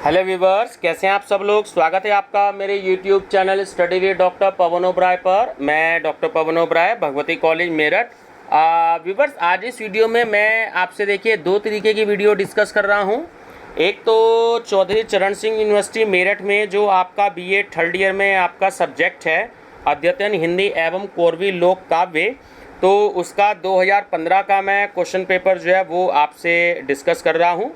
Hello viewers, कैसे हैं आप सब लोग। स्वागत है आपका मेरे YouTube channel study with doctor Pavan Oberoi पर। मैं doctor Pavan Oberoi, Bhagwati college Meerut. Viewers, आज इस वीडियो में मैं आपसे देखिए दो तरीके की वीडियो डिस्कस कर रहा हूं। एक तो चौधरी चरण सिंह यूनिवर्सिटी मेरठ में जो आपका बीए थर्ड ईयर में आपका सब्जेक्ट है अद्यतन हिंदी एवं कोरवी लोक काव्य, तो उसका 2015 का मैं क्वेश्चन पेपर जो है वो आपसे डिस्कस कर रहा हूँ।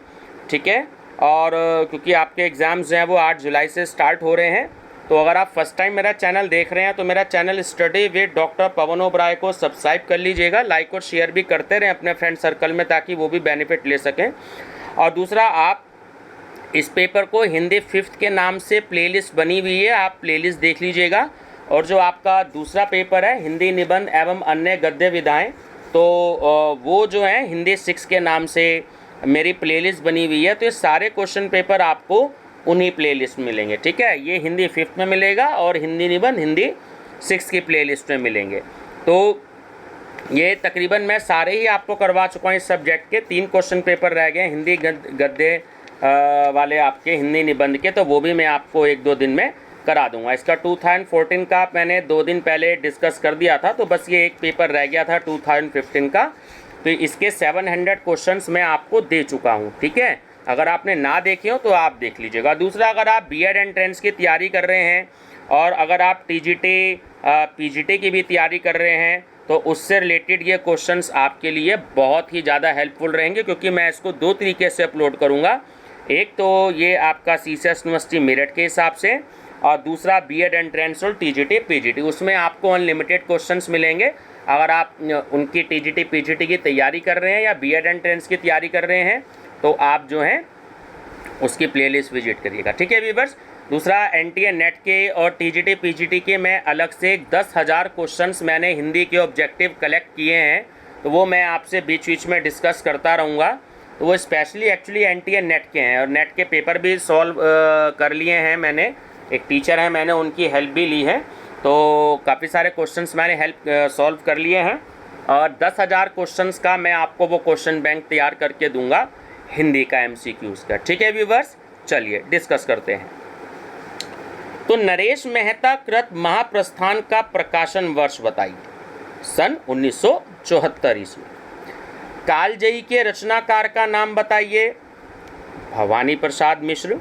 ठीक है, और क्योंकि आपके एग्ज़ाम्स जो हैं वो 8 जुलाई से स्टार्ट हो रहे हैं, तो अगर आप फर्स्ट टाइम मेरा चैनल देख रहे हैं तो मेरा channel study with doctor Pavan Oberoi को सब्सक्राइब कर लीजिएगा। लाइक और शेयर भी करते रहें अपने फ्रेंड सर्कल में, ताकि वो भी बेनिफिट ले सकें। और दूसरा, आप इस पेपर को हिंदी 5th के नाम से प्लेलिस्ट बनी हुई है, आप प्लेलिस्ट देख लीजिएगा। और जो आपका दूसरा पेपर है हिंदी निबंध एवं अन्य गद्य विधाएँ, तो वो जो है हिंदी 6 के नाम से मेरी प्लेलिस्ट बनी हुई है। तो ये सारे क्वेश्चन पेपर आपको उन्हीं प्लेलिस्ट में मिलेंगे। ठीक है, ये हिंदी 5th में मिलेगा और हिंदी निबंध हिंदी 6 की प्लेलिस्ट में मिलेंगे। तो ये तकरीबन मैं सारे ही आपको करवा चुका हूँ। इस सब्जेक्ट के 3 क्वेश्चन पेपर रह गए हिंदी गद्य वाले आपके हिंदी निबंध के, तो वो भी मैं आपको 1-2 दिन में करा दूंगा। इसका 2014 का मैंने 2 दिन पहले डिस्कस कर दिया था, तो बस ये एक पेपर रह गया था 2015 का। तो इसके 700 क्वेश्चंस मैं आपको दे चुका हूँ। ठीक है, अगर आपने ना देखे हो तो आप देख लीजिएगा। दूसरा, अगर आप बीएड एंट्रेंस की तैयारी कर रहे हैं और अगर आप टीजीटी पीजीटी की भी तैयारी कर रहे हैं, तो उससे रिलेटेड ये क्वेश्चंस आपके लिए बहुत ही ज़्यादा हेल्पफुल रहेंगे, क्योंकि मैं इसको 2 तरीके से अपलोड करूँगा। एक तो ये आपका सीसीएस यूनिवर्सिटी मेरठ के हिसाब से, और दूसरा बीएड एंट्रेंस और टीजीटी पीजीटी, उसमें आपको अनलिमिटेड क्वेश्चंस मिलेंगे। अगर आप उनकी टीजीटी पीजीटी की तैयारी कर रहे हैं या बीएड एंट्रेंस की तैयारी कर रहे हैं, तो आप जो हैं उसकी प्लेलिस्ट विजिट करिएगा। ठीक है व्यूवर्स। दूसरा, एनटीए नेट के और टीजीटी पीजीटी के मैं अलग से 10,000 क्वेश्चंस मैंने हिंदी के ऑब्जेक्टिव कलेक्ट किए हैं, तो वो मैं आपसे बीच बीच में डिस्कस करता रहूँगा। तो वो स्पेशली एक्चुअली एनटीए नेट के हैं, और नेट के पेपर भी सॉल्व कर लिए हैं मैंने। एक टीचर है, मैंने उनकी हेल्प भी ली है, तो काफ़ी सारे क्वेश्चंस मैंने सॉल्व कर लिए हैं। और 10,000 क्वेश्चंस का मैं आपको वो क्वेश्चन बैंक तैयार करके दूंगा हिंदी का एमसीक्यूज़ का। ठीक है व्यूवर्स, चलिए डिस्कस करते हैं। तो नरेश मेहता कृत महाप्रस्थान का प्रकाशन वर्ष बताइए। सन 1974 ईस्वी। कालजयी के रचनाकार का नाम बताइए। भवानी प्रसाद मिश्र।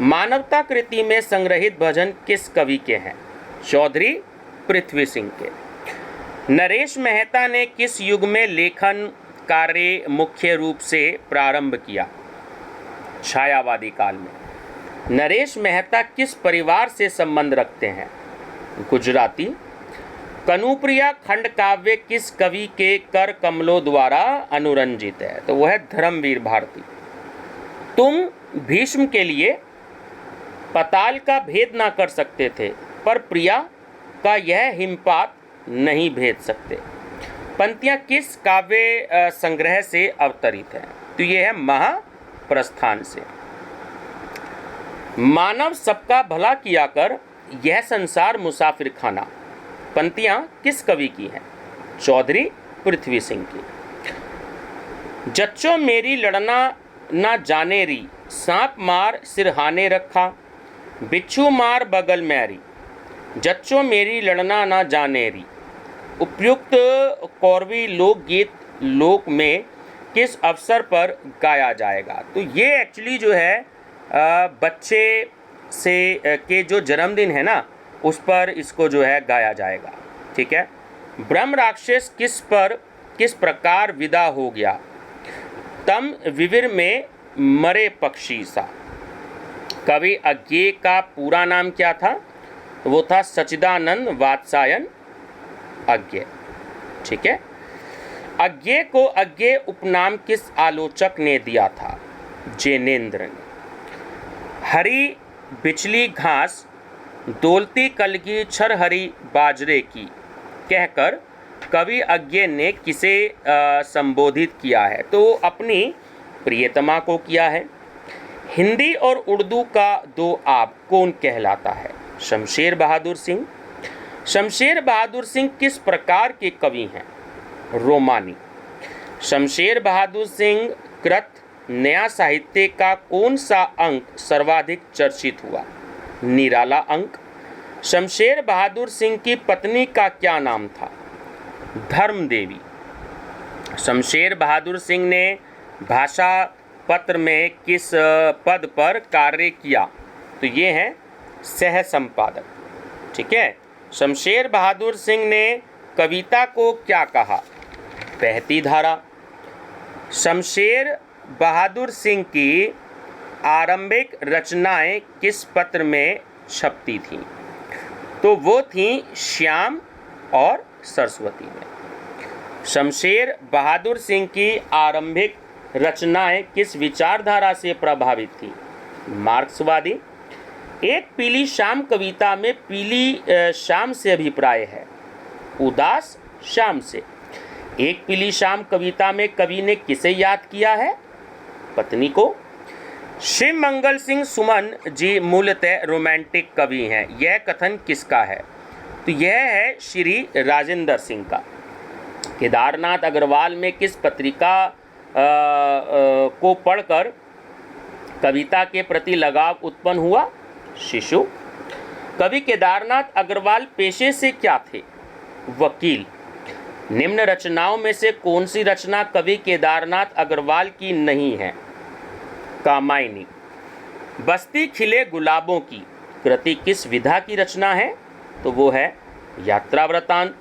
मानवता कृति में संग्रहित भजन किस कवि के हैं? चौधरी पृथ्वी सिंह के। नरेश मेहता ने किस युग में लेखन कार्य मुख्य रूप से प्रारंभ किया? छायावादी काल में। नरेश मेहता किस परिवार से संबंध रखते हैं? गुजराती। कनुप्रिया खंड काव्य किस कवि के कर कमलों द्वारा अनुरंजित है? तो वह है धर्मवीर भारती। तुम भीष्म के लिए पताल का भेद ना कर सकते थे, पर प्रिया का यह हिमपात नहीं भेद सकते। पंक्तियाँ किस काव्य संग्रह से अवतरित हैं? तो ये है महाप्रस्थान से। मानव सबका भला किया कर, यह संसार मुसाफिर खाना। पंक्तियाँ किस कवि की हैं? चौधरी पृथ्वी सिंह की। जच्चो मेरी लड़ना ना जाने री, सांप मार सिरहाने रखा, बिच्छू मार बगल मैरी, जच्चो मेरी लड़ना ना जाने री। उपयुक्त कौरवी लोकगीत लोक में किस अवसर पर गाया जाएगा? तो ये एक्चुअली जो है बच्चे से के जो जन्मदिन है ना, उस पर इसको जो है गाया जाएगा। ठीक है। ब्रह्म राक्षस किस प्रकार विदा हो गया? तम विविर में मरे पक्षी सा। कवि अज्ञेय का पूरा नाम क्या था? वो था सच्चिदानंद वात्सायन अज्ञेय। ठीक है। अज्ञेय को अज्ञेय उपनाम किस आलोचक ने दिया था? जैनेन्द्र ने। हरी बिचली घास दोलती कलगी छरहरी बाजरे की कहकर कवि अज्ञेय ने किसे संबोधित किया है? तो अपनी प्रियतमा को किया है। हिंदी और उर्दू का दो आप कौन कहलाता है? शमशेर बहादुर सिंह। शमशेर बहादुर सिंह किस प्रकार के कवि हैं? रोमानी। शमशेर बहादुर सिंह कृत नया साहित्य का कौन सा अंक सर्वाधिक चर्चित हुआ? निराला अंक। शमशेर बहादुर सिंह की पत्नी का क्या नाम था? धर्म देवी। शमशेर बहादुर सिंह ने भाषा पत्र में किस पद पर कार्य किया? तो ये हैं सह संपादक। ठीक है। शमशेर बहादुर सिंह ने कविता को क्या कहा? बहती धारा। शमशेर बहादुर सिंह की आरंभिक रचनाएं किस पत्र में छपती थीं? तो वो थीं श्याम और सरस्वती में। शमशेर बहादुर सिंह की आरंभिक रचनाएं किस विचारधारा से प्रभावित थी? मार्क्सवादी। एक पीली शाम कविता में पीली शाम से अभिप्राय है, उदास शाम से। एक पीली शाम कविता में कवि ने किसे याद किया है? पत्नी को। शिव मंगल सिंह सुमन जी मूलतः रोमांटिक कवि हैं, यह कथन किसका है? तो यह है श्री राजेंद्र सिंह का। केदारनाथ अग्रवाल में किस पत्रिका को पढ़कर कविता के प्रति लगाव उत्पन्न हुआ? शिशु। कवि केदारनाथ अग्रवाल पेशे से क्या थे? वकील। निम्न रचनाओं में से कौन सी रचना कवि केदारनाथ अग्रवाल की नहीं है? कामायनी। बस्ती खिले गुलाबों की कृति किस विधा की रचना है? तो वो है यात्रा वृतांत।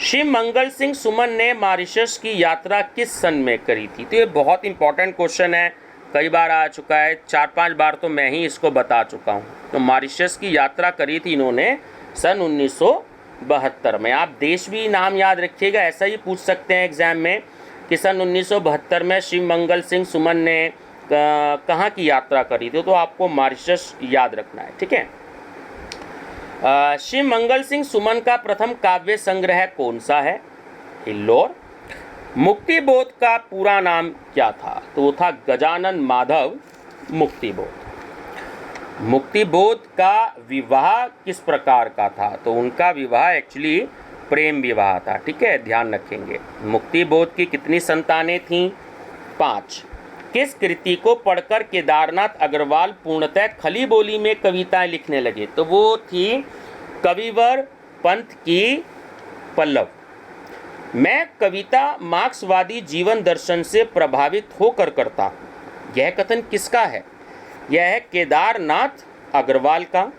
शिव मंगल सिंह सुमन ने मॉरिशस की यात्रा किस सन में करी थी? तो ये बहुत इंपॉर्टेंट क्वेश्चन है, कई बार आ चुका है, 4-5 बार तो मैं ही इसको बता चुका हूँ। तो मॉरिशस की यात्रा करी थी इन्होंने सन 1972 में। आप देश भी नाम याद रखिएगा, ऐसा ही पूछ सकते हैं एग्जाम में कि सन 1972 में शिव मंगल सिंह सुमन ने कहाँ की यात्रा करी थी, तो आपको मॉरिशस याद रखना है। ठीक है। शिव मंगल सिंह सुमन का प्रथम काव्य संग्रह कौन सा है? हिल्लोर। मुक्तिबोध का पूरा नाम क्या था? तो वो था गजानन माधव मुक्तिबोध। मुक्तिबोध का विवाह किस प्रकार का था? तो उनका विवाह एक्चुअली प्रेम विवाह था। ठीक है, ध्यान रखेंगे। मुक्तिबोध की कितनी संतानें थीं? 5। किस कृति को पढ़कर केदारनाथ अग्रवाल पूर्णतः खली बोली में कविताएं लिखने लगे? तो वो थी कविवर पंत की पल्लव। मैं कविता मार्क्सवादी जीवन दर्शन से प्रभावित होकर करता हूँ, यह कथन किसका है? यह है केदारनाथ अग्रवाल का।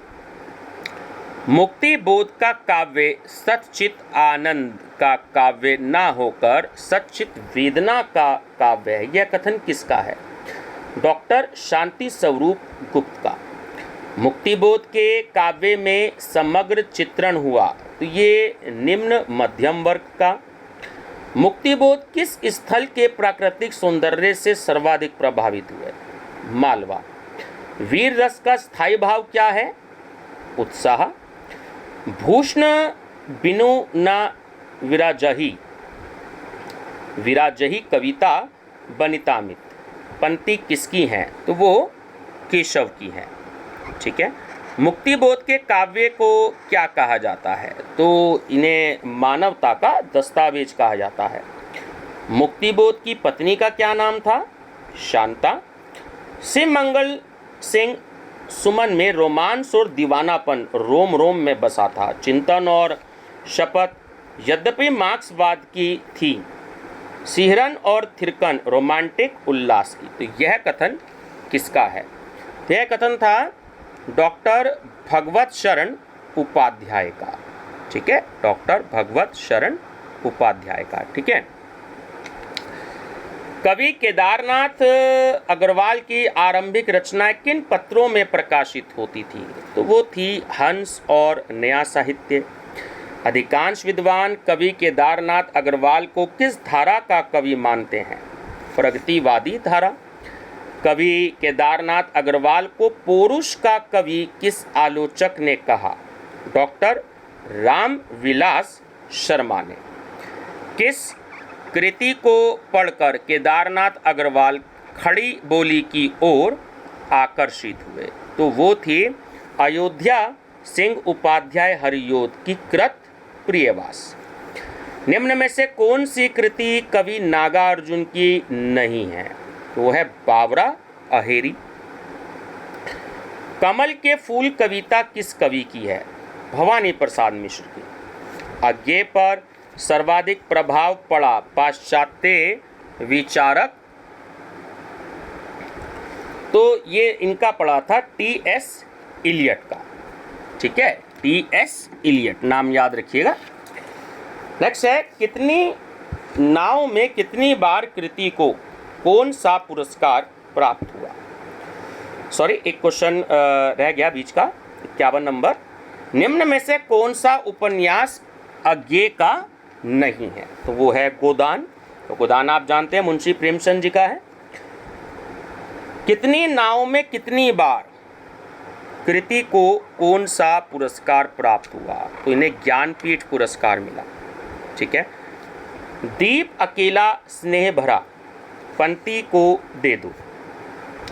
मुक्तिबोध का काव्य सच्चित आनंद का काव्य ना होकर सच्चित वेदना का काव्य है, यह कथन किसका है? डॉक्टर शांति स्वरूप गुप्त का। मुक्तिबोध के काव्य में समग्र चित्रण हुआ, तो ये निम्न मध्यम वर्ग का। मुक्तिबोध किस स्थल के प्राकृतिक सौंदर्य से सर्वाधिक प्रभावित हुए? मालवा। वीर रस का स्थायी भाव क्या है? उत्साह। भूषण बिनु न विराजही, विराजही कविता बनितामित पंक्ति किसकी हैं? तो वो केशव की हैं। ठीक है। मुक्तिबोध के काव्य को क्या कहा जाता है? तो इन्हें मानवता का दस्तावेज कहा जाता है। मुक्तिबोध की पत्नी का क्या नाम था? शांता। शिव मंगल सिंह सुमन में रोमांस और दीवानापन रोम रोम में बसा था। चिंतन और शपथ यद्यपि मार्क्सवाद की थी, सिहरन और थिरकन रोमांटिक उल्लास की। तो यह कथन किसका है? तो यह कथन था डॉक्टर भगवत शरण उपाध्याय का। ठीक है, डॉक्टर भगवत शरण उपाध्याय का। ठीक है। कवि केदारनाथ अग्रवाल की आरंभिक रचनाएं किन पत्रों में प्रकाशित होती थी? तो वो थी हंस और नया साहित्य। अधिकांश विद्वान कवि केदारनाथ अग्रवाल को किस धारा का कवि मानते हैं? प्रगतिवादी धारा। कवि केदारनाथ अग्रवाल को पौरुष का कवि किस आलोचक ने कहा? डॉक्टर रामविलास शर्मा ने। किस कृति को पढ़कर केदारनाथ अग्रवाल खड़ी बोली की ओर आकर्षित हुए? तो वो थी अयोध्या सिंह उपाध्याय हरियोध की कृत प्रियवास। निम्न में से कौन सी कृति कवि नागार्जुन की नहीं है? तो वो है बावरा अहेरी। कमल के फूल कविता किस कवि की है? भवानी प्रसाद मिश्र की। अज्ञे पर सर्वाधिक प्रभाव पड़ा पाश्चात्य विचारक, तो ये इनका पड़ा था टी.एस. इलियट का। ठीक है, टी.एस. इलियट नाम याद रखिएगा। नेक्स्ट है, कितनी नाव में कितनी बार कृति को कौन सा पुरस्कार प्राप्त हुआ? सॉरी, एक क्वेश्चन रह गया बीच का, 51 नंबर। निम्न में से कौन सा उपन्यास अज्ञे का नहीं है? तो वो है गोदान। तो गोदान आप जानते हैं मुंशी प्रेमचंद जी का है। कितनी नाव में कितनी बार कृति को कौन सा पुरस्कार प्राप्त हुआ? तो इन्हें ज्ञानपीठ पुरस्कार मिला। ठीक है। दीप अकेला स्नेह भरा पंक्ति को दे दो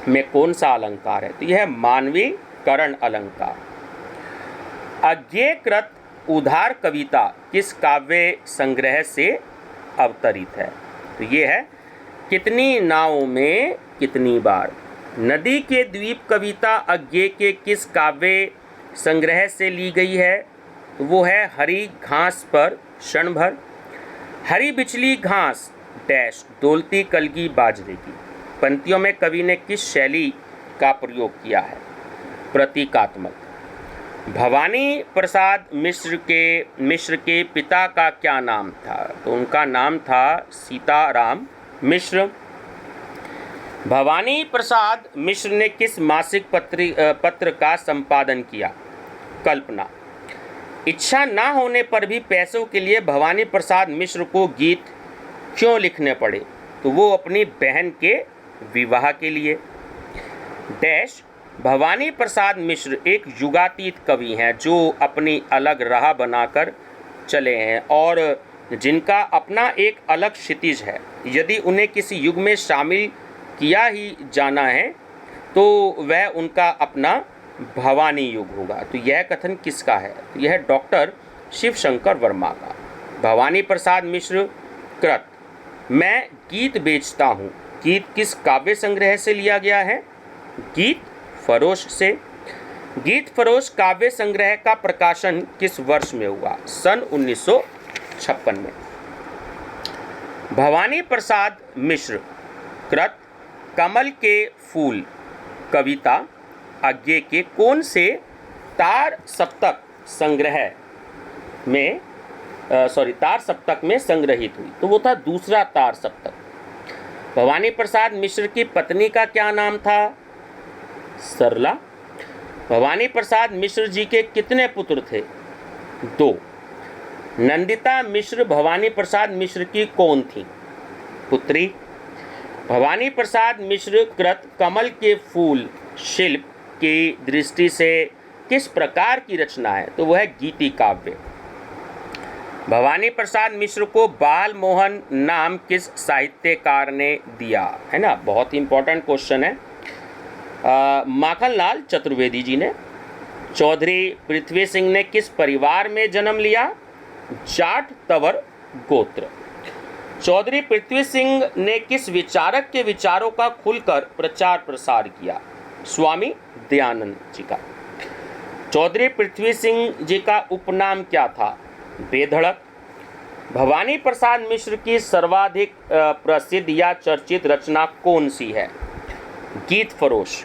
में कौन सा अलंकार है? तो यह है मानवीकरण अलंकार। अज्ञेयकृत उधार कविता किस काव्य संग्रह से अवतरित है? तो ये है कितनी नावों में कितनी बार। नदी के द्वीप कविता अज्ञेय के किस काव्य संग्रह से ली गई है? वो है हरी घास पर क्षण भर। हरी बिचली घास डैश डोलती कलगी बाजरे की पंक्तियों में कवि ने किस शैली का प्रयोग किया है? प्रतीकात्मक। भवानी प्रसाद मिश्र के पिता का क्या नाम था? तो उनका नाम था सीताराम मिश्र। भवानी प्रसाद मिश्र ने किस मासिक पत्र का संपादन किया? कल्पना। इच्छा ना होने पर भी पैसों के लिए भवानी प्रसाद मिश्र को गीत क्यों लिखने पड़े? तो वो अपनी बहन के विवाह के लिए। डैश भवानी प्रसाद मिश्र एक युगातीत कवि हैं जो अपनी अलग राह बनाकर चले हैं और जिनका अपना एक अलग क्षितिज है। यदि उन्हें किसी युग में शामिल किया ही जाना है तो वह उनका अपना भवानी युग होगा। तो यह कथन किसका है? तो यह डॉक्टर शिव शंकर वर्मा का। भवानी प्रसाद मिश्र कृत मैं गीत बेचता हूँ गीत किस काव्य संग्रह से लिया गया है? गीत फरोश से। गीत फरोश काव्य संग्रह का प्रकाशन किस वर्ष में हुआ? सन 1956 में। भवानी प्रसाद मिश्र कृत कमल के फूल कविता अज्ञेय के कौन से तार सप्तक में संग्रहित हुई? तो वो था दूसरा तार सप्तक। भवानी प्रसाद मिश्र की पत्नी का क्या नाम था? सरला। भवानी प्रसाद मिश्र जी के कितने पुत्र थे? 2। नंदिता मिश्र भवानी प्रसाद मिश्र की कौन थी? पुत्री। भवानी प्रसाद मिश्र कृत कमल के फूल शिल्प की दृष्टि से किस प्रकार की रचना है? तो वह है गीति काव्य। भवानी प्रसाद मिश्र को बाल मोहन नाम किस साहित्यकार ने दिया? है ना, बहुत ही इंपॉर्टेंट क्वेश्चन है। माखनलाल चतुर्वेदी जी ने। चौधरी पृथ्वी सिंह ने किस परिवार में जन्म लिया? जाट तंवर गोत्र। चौधरी पृथ्वी सिंह ने किस विचारक के विचारों का खुलकर प्रचार प्रसार किया? स्वामी दयानंद जी का। चौधरी पृथ्वी सिंह जी का उपनाम क्या था? बेधड़क। भवानी प्रसाद मिश्र की सर्वाधिक प्रसिद्ध या चर्चित रचना कौन सी है? गीत फरोश।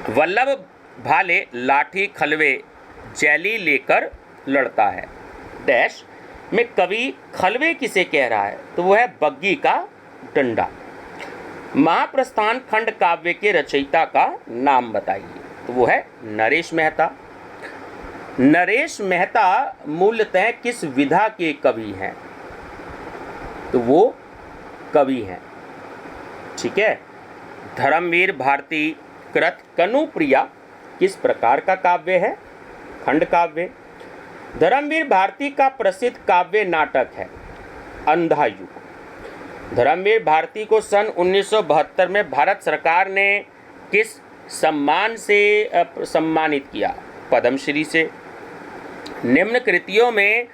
वल्लभ भाले लाठी खलवे जैली लेकर लड़ता है डैश में कवि खलवे किसे कह रहा है? तो वो है बग्गी का डंडा। महाप्रस्थान खंड काव्य के रचयिता का नाम बताइए। तो वो है नरेश मेहता। नरेश मेहता मूलतः किस विधा के कवि हैं? तो वो कवि हैं। ठीक है। धर्मवीर भारती कृत कनुप्रिया किस प्रकार का काव्य है? खंड काव्य। धर्मवीर भारती का प्रसिद्ध काव्य नाटक है अंधा युग। धर्मवीर भारती को सन 1972 में भारत सरकार ने किस सम्मान से सम्मानित किया? पद्मश्री से। निम्न कृतियों में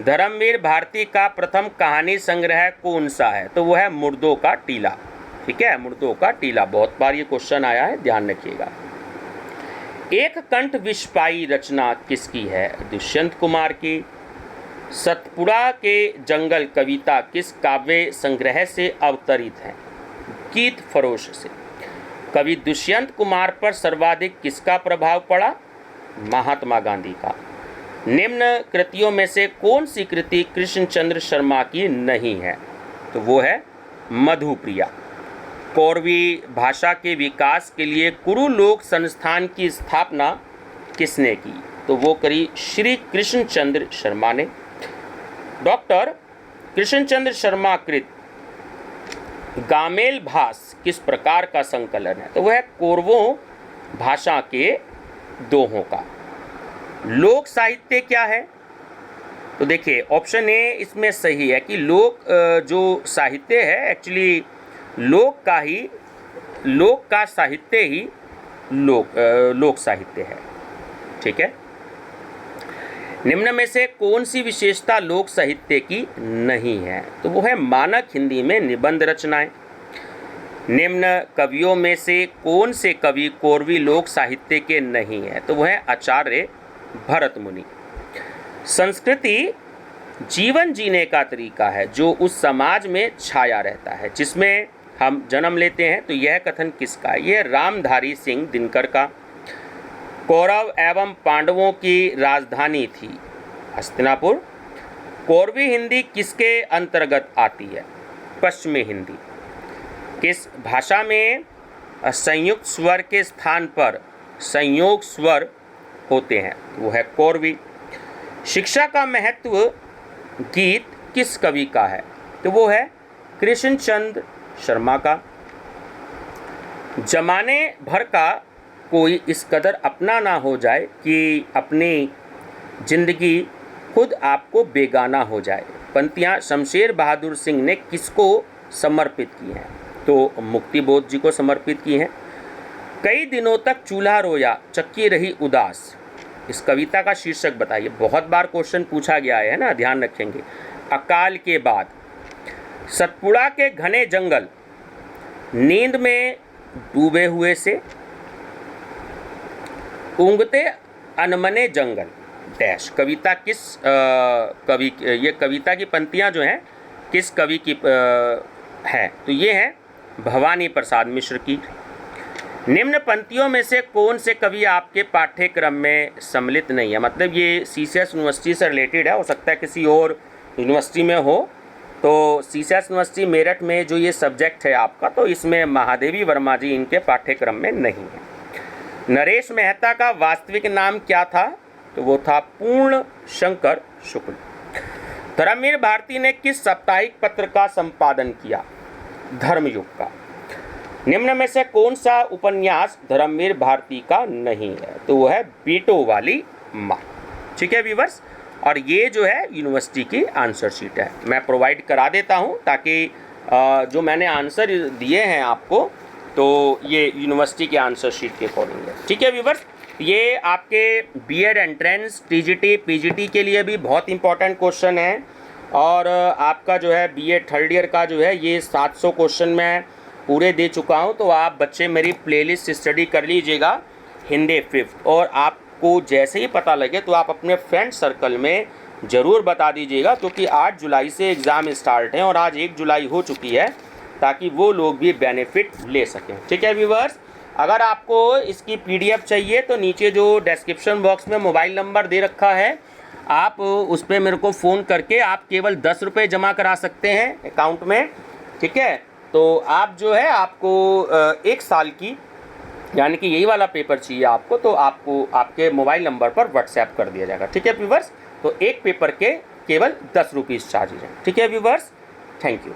धर्मवीर भारती का प्रथम कहानी संग्रह कौन सा है? तो वो है मुर्दों का टीला। ठीक है, मुर्दों का टीला, बहुत बार ये क्वेश्चन आया है, ध्यान रखिएगा। एक कंठ विषपाई रचना किसकी है? दुष्यंत कुमार की। सतपुड़ा के जंगल कविता किस काव्य संग्रह से अवतरित है? गीत फरोश से। कवि दुष्यंत कुमार पर सर्वाधिक किसका प्रभाव पड़ा? महात्मा गांधी का। निम्न कृतियों में से कौन सी कृति कृष्णचंद्र शर्मा की नहीं है? तो वो है मधुप्रिया। कौरवी भाषा के विकास के लिए कुरु लोक संस्थान की स्थापना किसने की? तो वो करी श्री कृष्णचंद्र शर्मा ने। डॉक्टर कृष्णचंद्र शर्मा कृत गामेल भास किस प्रकार का संकलन है? तो वह है कौरवों भाषा के दोहों का। लोक साहित्य क्या है? तो देखिए ऑप्शन ए इसमें सही है कि लोक जो साहित्य है एक्चुअली लोक का साहित्य ही लोक साहित्य है। ठीक है। निम्न में से कौन सी विशेषता लोक साहित्य की नहीं है? तो वो है मानक हिंदी में निबंध रचनाएं। निम्न कवियों में से कौन से कवि कौरवी लोक साहित्य के नहीं है? तो वह है आचार्य भरत मुनि। संस्कृति जीवन जीने का तरीका है जो उस समाज में छाया रहता है जिसमें हम जन्म लेते हैं। तो यह कथन किसका है? यह रामधारी सिंह दिनकर का। कौरव एवं पांडवों की राजधानी थी हस्तिनापुर। कौरवी हिंदी किसके अंतर्गत आती है? पश्चिमी हिंदी। किस भाषा में संयुक्त स्वर के स्थान पर संयोग स्वर होते हैं? वो है कौरवी। शिक्षा का महत्व गीत किस कवि का है? तो वो है कृष्णचंद्र शर्मा का। जमाने भर का कोई इस कदर अपना ना हो जाए कि अपनी जिंदगी खुद आपको बेगाना हो जाए। पंक्तियाँ शमशेर बहादुर सिंह ने किसको समर्पित की हैं? तो मुक्तिबोध जी को समर्पित की हैं। कई दिनों तक चूल्हा रोया चक्की रही उदास, इस कविता का शीर्षक बताइए। बहुत बार क्वेश्चन पूछा गया है ना, ध्यान रखेंगे। अकाल के बाद, सतपुड़ा के घने जंगल, नींद में डूबे हुए से, ऊँघते अनमने जंगल डैश। कविता किस कवि, ये कविता की पंक्तियाँ जो हैं किस कवि की हैं? तो ये हैं भवानी प्रसाद मिश्र की। निम्न पंक्तियों में से कौन से कवि आपके पाठ्यक्रम में सम्मिलित नहीं है? मतलब ये सीसीएस यूनिवर्सिटी से रिलेटेड है, हो सकता है किसी और यूनिवर्सिटी में हो। तो सीसीएस यूनिवर्सिटी मेरठ में जो ये सब्जेक्ट है आपका, तो इसमें महादेवी वर्मा जी इनके पाठ्यक्रम में नहीं है। नरेश मेहता का वास्तविक नाम क्या था? तो वो था पूर्ण शंकर शुक्ल। धर्मवीर भारती ने किस साप्ताहिक पत्र का संपादन किया? धर्मयुग का। निम्न में से कौन सा उपन्यास धर्मवीर भारती का नहीं है? तो वो है बेटों वाली माँ। ठीक है व्यूअर्स, और ये जो है यूनिवर्सिटी की आंसर शीट है, मैं प्रोवाइड करा देता हूँ ताकि जो मैंने आंसर दिए हैं आपको, तो ये यूनिवर्सिटी के आंसर शीट के अकॉर्डिंग है। ठीक है व्यूअर्स, ये आपके बीएड एंट्रेंस टीजीटी पीजीटी के लिए भी बहुत इंपॉर्टेंट क्वेश्चन है। और आपका जो है बीए थर्ड ईयर का जो है ये 700 क्वेश्चन मैं पूरे दे चुका हूँ। तो आप बच्चे मेरी प्लेलिस्ट स्टडी कर लीजिएगा हिंदी 5th, और आपको जैसे ही पता लगे तो आप अपने फ्रेंड सर्कल में ज़रूर बता दीजिएगा, क्योंकि 8 जुलाई से एग्ज़ाम स्टार्ट हैं और आज 1 जुलाई हो चुकी है, ताकि वो लोग भी बेनिफिट ले सकें। ठीक है व्यूअर्स, अगर आपको इसकी पीडीएफ चाहिए तो नीचे जो डिस्क्रिप्शन बॉक्स में मोबाइल नंबर दे रखा है, आप उस पर मेरे को फ़ोन करके आप केवल 10 रुपये जमा करा सकते हैं अकाउंट में। ठीक है, तो आप जो है आपको 1 साल की, यानी कि यही वाला पेपर चाहिए आपको, तो आपको आपके मोबाइल नंबर पर व्हाट्सएप कर दिया जाएगा। ठीक है व्यूअर्स, तो एक पेपर के केवल 10 रुपीज़ चार्जेज हैं। ठीक है व्यूअर्स, थैंक यू।